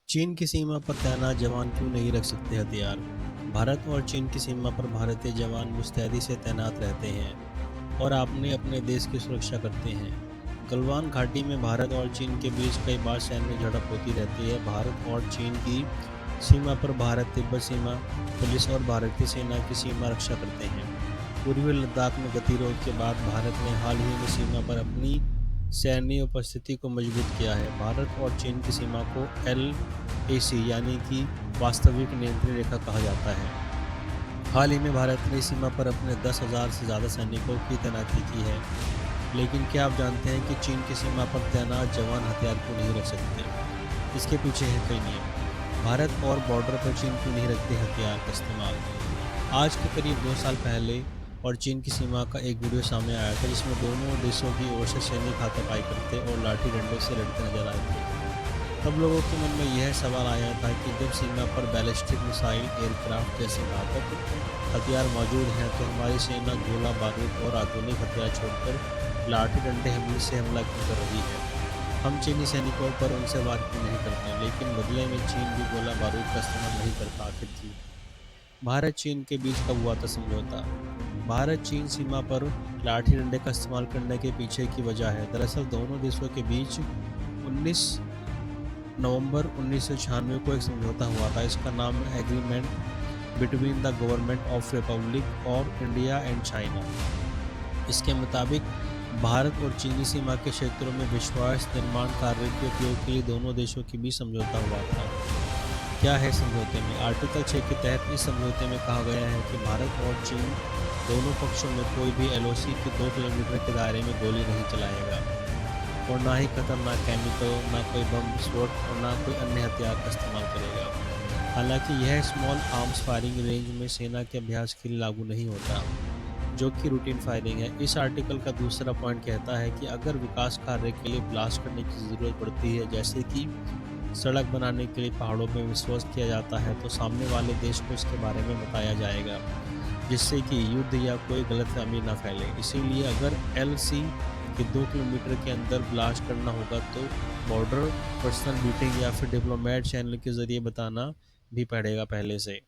चीन की सीमा पर तैनात जवान क्यों नहीं रख सकते हथियार? भारत और चीन की सीमा पर भारतीय जवान मुस्तैदी से तैनात रहते हैं और अपने अपने देश की सुरक्षा करते हैं। गलवान घाटी में भारत और चीन के बीच कई बार सैन्य झड़प होती रहती है। भारत और चीन की सीमा पर भारत तिब्बत सीमा पुलिस और भारतीय सेना की सीमा रक्षा करते हैं। पूर्वी लद्दाख में गतिरोध के बाद भारत ने हाल ही में सीमा पर अपनी सैन्य उपस्थिति को मजबूत किया है। भारत और चीन की सीमा को LAC यानी कि वास्तविक नियंत्रण रेखा कहा जाता है। हाल ही में भारत ने सीमा पर अपने 10,000 से ज़्यादा सैनिकों की तैनाती की है। लेकिन क्या आप जानते हैं कि चीन की सीमा पर तैनात जवान हथियार क्यों नहीं रख सकते? इसके पीछे है कई नियम। भारत और बॉर्डर पर चीन क्यों नहीं रखते हथियार का इस्तेमाल? आज के करीब 2 साल पहले और चीन की सीमा का एक वीडियो सामने आया था जिसमें दोनों देशों की ओर से सैनिक हाथापाई करते और लाठी डंडों से लड़ते नजर आए थे। तब लोगों के मन में यह सवाल आया था कि जब सीमा पर बैलिस्टिक मिसाइल, एयरक्राफ्ट जैसे घातक हथियार मौजूद हैं तो हमारी सेना गोला बारूद और आधुनिक हथियार छोड़कर लाठी डंडे हमले से हमला क्यों कर रही है? हम चीनी सैनिकों पर उनसे वार क्यों नहीं करते, लेकिन बदले में चीन भी गोला बारूद का इस्तेमाल नहीं करता? आखिर क्यों? भारत चीन के बीच कब हुआ था समझौता? भारत चीन सीमा पर लाठी डंडे का इस्तेमाल करने के पीछे की वजह है। दरअसल दोनों देशों के बीच 19 नवंबर 1996 को एक समझौता हुआ था। इसका नाम है agreement between the government of Republic of India and China. इसके मुताबिक भारत और चीनी सीमा के क्षेत्रों में विश्वास निर्माण कार्य के उपयोग के लिए दोनों देशों के बीच समझौता हुआ था। क्या है समझौते में? आर्टिकल 6 के तहत इस समझौते में कहा गया है कि भारत और चीन दोनों पक्षों में कोई भी LOC के 2 किलोमीटर के दायरे में गोली नहीं चलाएगा और ना ही खतरनाक केमिकल, ना कोई बम विस्फोट और ना कोई अन्य हथियार का इस्तेमाल करेगा। हालांकि यह स्मॉल आर्म्स फायरिंग रेंज में सेना के अभ्यास के लिए लागू नहीं होता, जो कि रूटीन फायरिंग है। इस आर्टिकल का दूसरा पॉइंट कहता है कि अगर विकास कार्य के लिए ब्लास्ट करने की ज़रूरत पड़ती है, जैसे कि सड़क बनाने के लिए पहाड़ों में विश्वास किया जाता है, तो सामने वाले देश को इसके बारे में बताया जाएगा, जिससे कि युद्ध या कोई गलतफहमी न फैले। इसीलिए अगर LC के 2 किलोमीटर के अंदर ब्लास्ट करना होगा तो बॉर्डर पर्सनल मीटिंग या फिर डिप्लोमेट चैनल के जरिए बताना भी पड़ेगा पहले से।